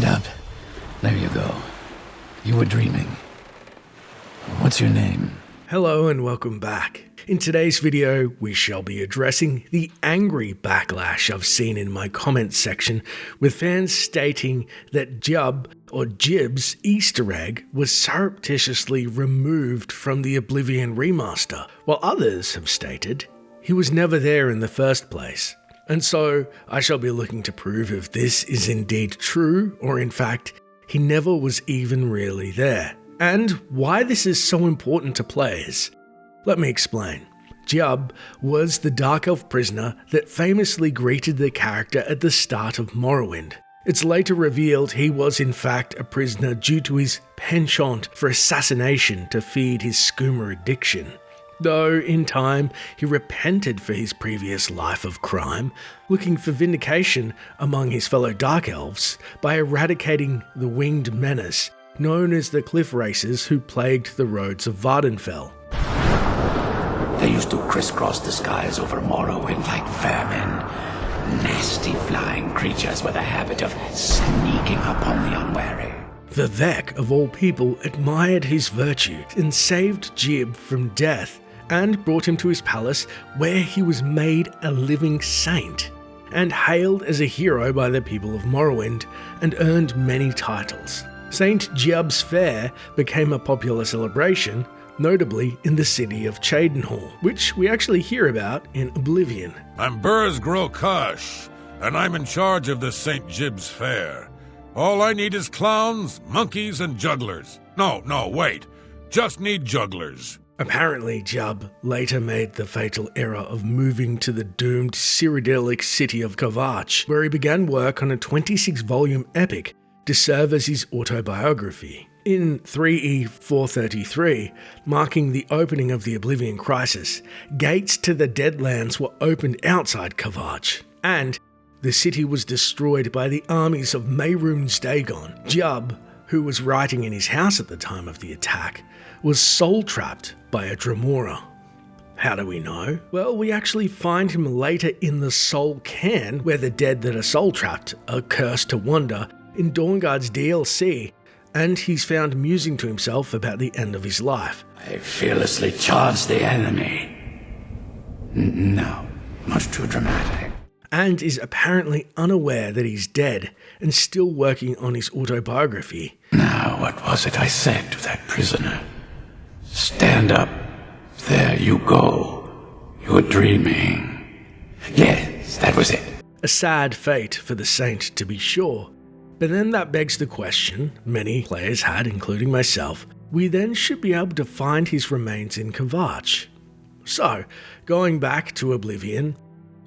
Stand up. There you go. You were dreaming. What's your name? Hello and welcome back. In today's video, we shall be addressing the angry backlash I've seen in my comments section, with fans stating that Jib's Easter egg was surreptitiously removed from the Oblivion Remaster, while others have stated he was never there in the first place. And so, I shall be looking to prove if this is indeed true, or in fact, he never was even really there. And why this is so important to players. Let me explain. Jib was the Dark Elf prisoner that famously greeted the character at the start of Morrowind. It's later revealed he was in fact a prisoner due to his penchant for assassination to feed his skooma addiction. Though in time he repented for his previous life of crime, looking for vindication among his fellow Dark Elves by eradicating the winged menace known as the Cliff Racers who plagued the roads of Vardenfell. They used to crisscross the skies over Morrowind like vermin. Nasty flying creatures with a habit of sneaking up on the unwary. The Vec, of all people, admired his virtue and saved Jib from death and brought him to his palace where he was made a living saint and hailed as a hero by the people of Morrowind and earned many titles. Saint Jib's Fair became a popular celebration, notably in the city of Cheydinhal, which we actually hear about in Oblivion. I'm Burz Grokash, and I'm in charge of the St. Jib's Fair. All I need is clowns, monkeys, and jugglers. No, wait. Just need jugglers. Apparently, Jib later made the fatal error of moving to the doomed Cyrodiilic city of Kvatch, where he began work on a 26-volume epic to serve as his autobiography. In 3E 433, marking the opening of the Oblivion Crisis, gates to the Deadlands were opened outside Kvatch, and the city was destroyed by the armies of Mehrunes Dagon. Jib, who was writing in his house at the time of the attack, was soul-trapped by a Dremora. How do we know? Well, we actually find him later in the Soul Cairn, where the dead that are soul-trapped are cursed to wander, in Dawnguard's DLC, and he's found musing to himself about the end of his life. I fearlessly charge the enemy. No, much too dramatic. And is apparently unaware that he's dead and still working on his autobiography. Now, what was it I said to that prisoner? Stand up. There you go. You're dreaming. Yes, that was it. A sad fate for the saint, to be sure. But then that begs the question many players had, including myself, we then should be able to find his remains in Kvatch. So, going back to Oblivion,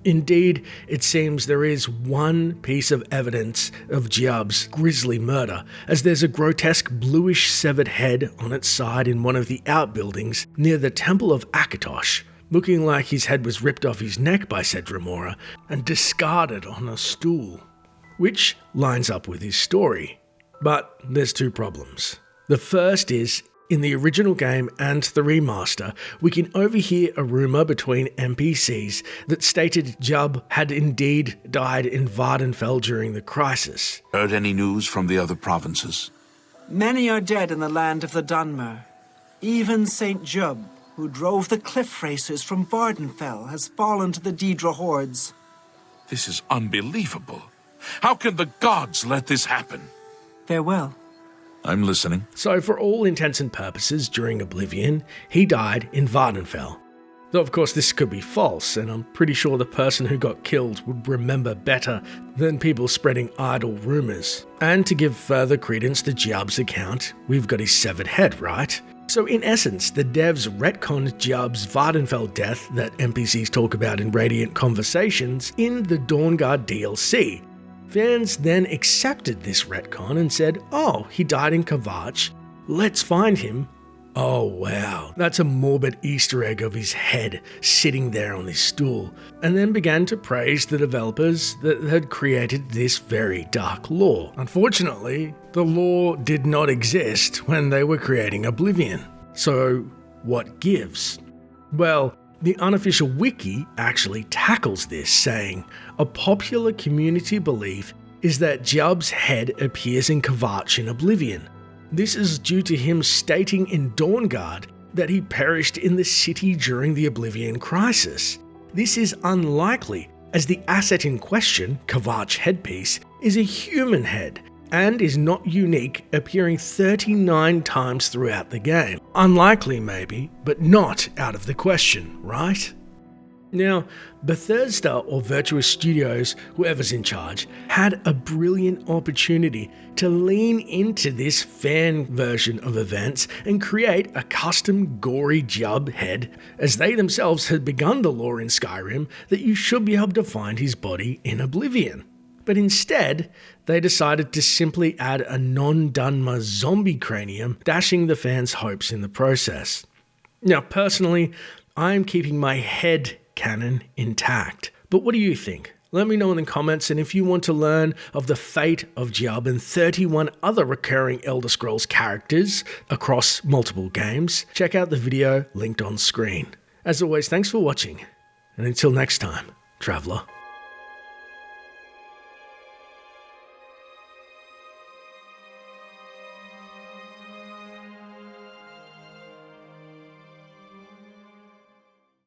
indeed, it seems there is one piece of evidence of Jib's grisly murder, as there's a grotesque bluish severed head on its side in one of the outbuildings near the Temple of Akatosh, looking like his head was ripped off his neck by said Dremora and discarded on a stool, which lines up with his story. But there's two problems. The first is, in the original game and the remaster, we can overhear a rumour between NPCs that stated Jib had indeed died in Vardenfell during the crisis. Heard any news from the other provinces? Many are dead in the land of the Dunmer. Even St. Jib, who drove the Cliff Racers from Vardenfell, has fallen to the Daedra hordes. This is unbelievable. How can the gods let this happen? Farewell. I'm listening. So for all intents and purposes, during Oblivion, he died in Vardenfell. Though of course this could be false, and I'm pretty sure the person who got killed would remember better than people spreading idle rumours. And to give further credence to Jib's account, we've got his severed head, right? So in essence, the devs retconned Jib's Vardenfell death that NPCs talk about in Radiant Conversations in the Dawnguard DLC. Fans then accepted this retcon and said, oh, he died in Kvatch, let's find him. Oh wow, that's a morbid Easter egg of his head sitting there on this stool, and then began to praise the developers that had created this very dark lore. Unfortunately, the lore did not exist when they were creating Oblivion. So what gives? Well, the unofficial wiki actually tackles this, saying, a popular community belief is that Jubb's head appears in Kvatch in Oblivion. This is due to him stating in Dawnguard that he perished in the city during the Oblivion Crisis. This is unlikely, as the asset in question, Kvatch headpiece, is a human head and is not unique, appearing 39 times throughout the game. Unlikely maybe, but not out of the question, right? Now, Bethesda or Virtuous Studios, whoever's in charge, had a brilliant opportunity to lean into this fan version of events and create a custom gory Jubb head, as they themselves had begun the lore in Skyrim that you should be able to find his body in Oblivion. But instead, they decided to simply add a non-Dunmer zombie cranium, dashing the fans' hopes in the process. Now, personally, I'm keeping my head canon intact. But what do you think? Let me know in the comments, and if you want to learn of the fate of Jubb and 31 other recurring Elder Scrolls characters across multiple games, check out the video linked on screen. As always, thanks for watching, and until next time, Traveller.